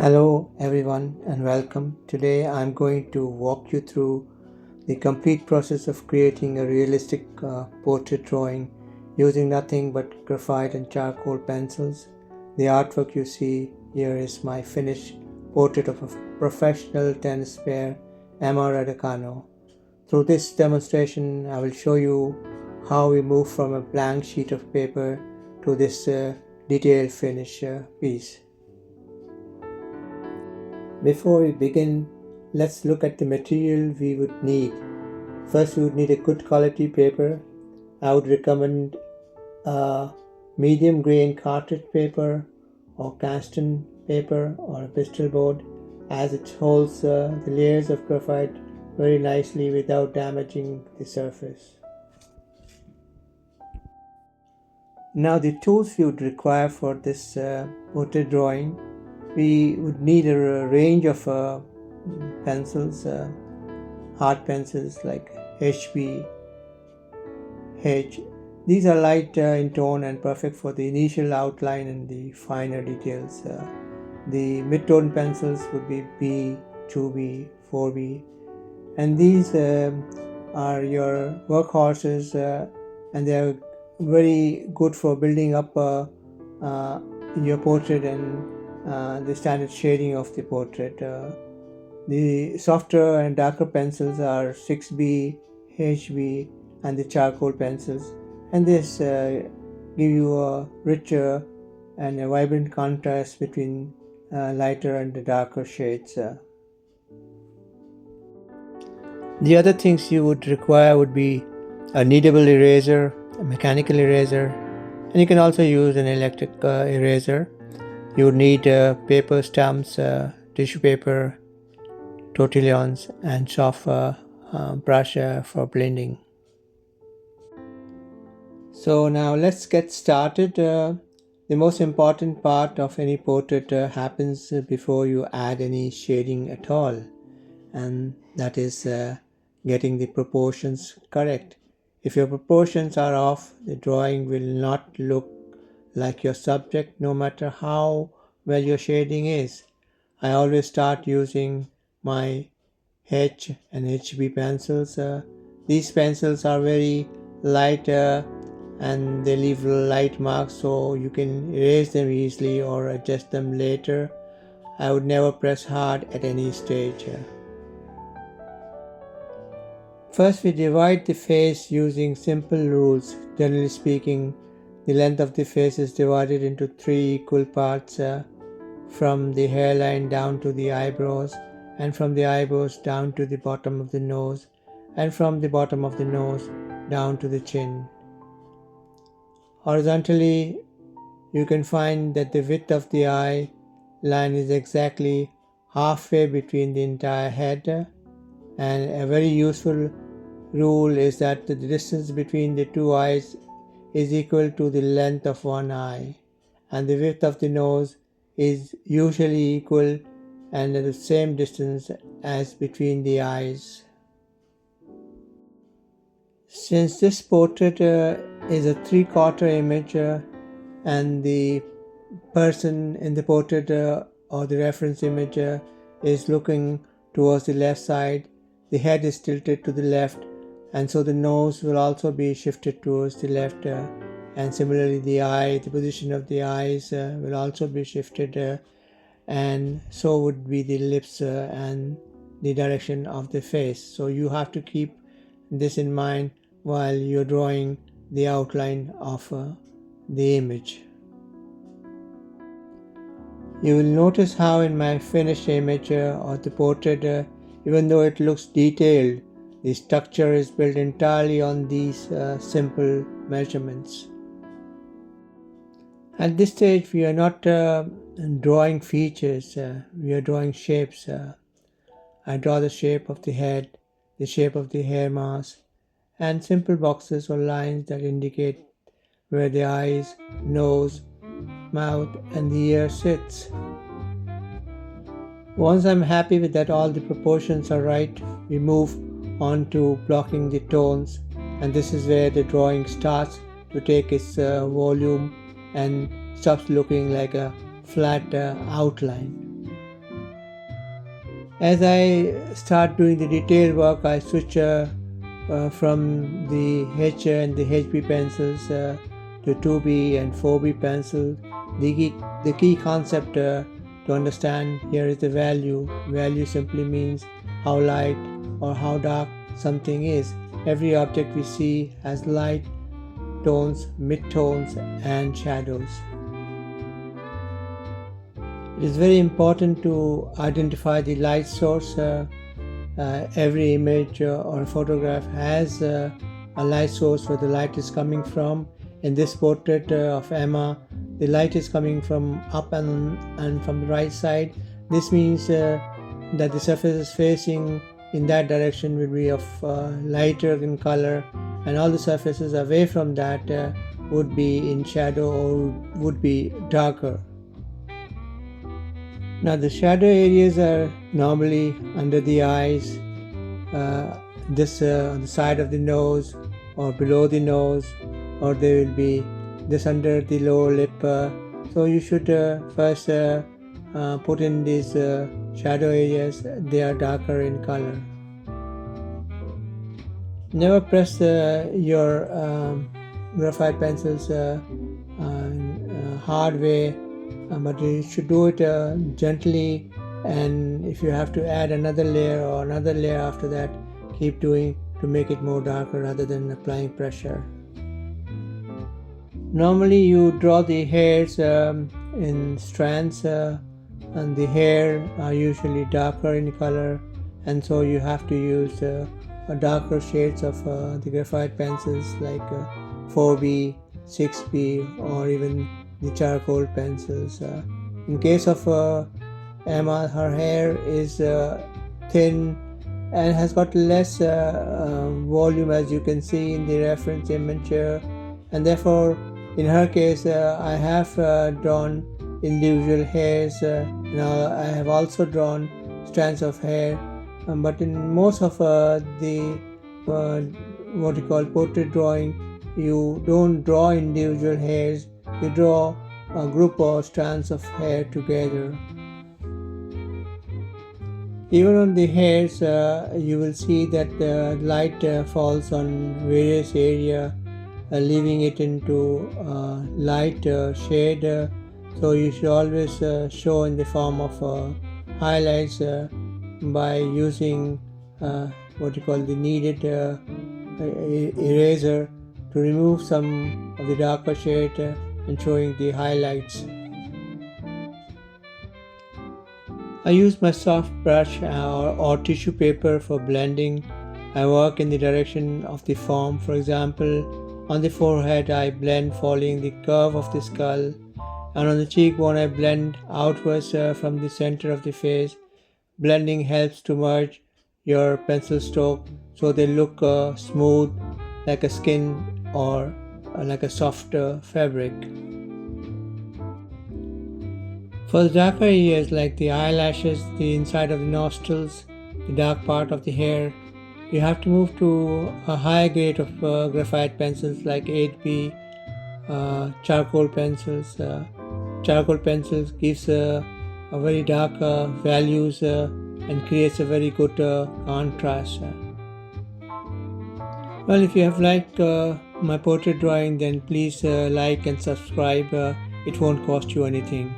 Hello everyone and welcome. Today I'm going to walk you through the complete process of creating a realistic portrait drawing using nothing but graphite and charcoal pencils. The artwork you see here is my finished portrait of a professional tennis player, Emma Raducanu. Through this demonstration I will show you how we move from a blank sheet of paper to this detailed finished piece. Before we begin, let's look at the material we would need. First, we would need a good quality paper. I would recommend a medium grain cartridge paper or Caston paper or a Bristol board, as it holds the layers of graphite very nicely without damaging the surface. Now the tools we would require for this portrait drawing, we would need a range of pencils, hard pencils like HB, H. These are light in tone and perfect for the initial outline and the finer details. The mid-tone pencils would be B, 2B, 4B, and these are your workhorses, and they are very good for building up your portrait and the standard shading of the portrait. The softer and darker pencils are 6B, HB, and the charcoal pencils, and this give you a richer and a vibrant contrast between lighter and the darker shades. The other things you would require would be a kneadable eraser, a mechanical eraser, and you can also use an electric eraser. You would need paper stamps, tissue paper, tortillons, and soft brush for blending. So now let's get started. The most important part of any portrait happens before you add any shading at all, and that is getting the proportions correct. If your proportions are off, the drawing will not look like your subject, no matter how well your shading is. I always start using my H and HB pencils. These pencils are very light and they leave light marks, so you can erase them easily or adjust them later. I would never press hard at any stage. First, we divide the face using simple rules. Generally speaking, the length of the face is divided into 3 equal parts, from the hairline down to the eyebrows, and from the eyebrows down to the bottom of the nose, and from the bottom of the nose down to the chin. Horizontally, you can find that the width of the eye line is exactly halfway between the entire head, and a very useful rule is that the distance between the two eyes is equal to the length of one eye, and the width of the nose is usually equal and at the same distance as between the eyes. Since this portrait is a 3/4 image and the person in the portrait or the reference image is looking towards the left side, the head is tilted to the left, and so the nose will also be shifted towards the left, and similarly the position of the eyes will also be shifted, and so would be the lips and the direction of the face. So you have to keep this in mind while you're drawing the outline of the image. You will notice how in my finished image or the portrait, even though it looks detailed, the structure is built entirely on these simple measurements. At this stage, we are not drawing features, we are drawing shapes. I draw the shape of the head, the shape of the hair mass, and simple boxes or lines that indicate where the eyes, nose, mouth, and the ear sits. Once I'm happy with that all the proportions are right, we move on to blocking the tones, and this is where the drawing starts to take its volume and stops looking like a flat outline. As I start doing the detailed work, I switch from the H and the HB pencils to 2B and 4B pencils. The key concept to understand here is the value. Value simply means how light or how dark something is. Every object we see has light, tones, mid-tones and shadows. It is very important to identify the light source. Every image or photograph has a light source where the light is coming from. In this portrait of Emma, the light is coming from up and from the right side. This means that the surface is facing in that direction will be of lighter in color, and all the surfaces away from that would be in shadow or would be darker. Now the shadow areas are normally under the eyes, this on the side of the nose or below the nose, or they will be this under the lower lip. So you should first put in these shadow areas. They are darker in color. Never press your graphite pencils hard way, but you should do it gently, and if you have to add another layer or another layer after that, keep doing to make it more darker rather than applying pressure. Normally you draw the hairs in strands, and the hair are usually darker in color, and so you have to use darker shades of the graphite pencils like 4B, 6B or even the charcoal pencils. In case of Emma, her hair is thin and has got less volume, as you can see in the reference image, and therefore in her case I have drawn individual hairs. Now I have also drawn strands of hair, but in most of the what you call portrait drawing, you don't draw individual hairs, you draw a group or strands of hair together. Even on the hairs, you will see that the light falls on various area, leaving it into light shade. So you should always show in the form of highlights by using what you call the kneaded eraser to remove some of the darker shade and showing the highlights. I use my soft brush or tissue paper for blending. I work in the direction of the form. For example, on the forehead I blend following the curve of the skull, and on the cheekbone I blend outwards from the center of the face. Blending helps to merge your pencil stroke so they look smooth like a skin or like a soft fabric. For the darker areas like the eyelashes, the inside of the nostrils, the dark part of the hair, you have to move to a higher grade of graphite pencils like 8B, charcoal pencils. Charcoal pencils gives a very dark values and creates a very good contrast. Well, if you have liked my portrait drawing, then please like and subscribe. It won't cost you anything.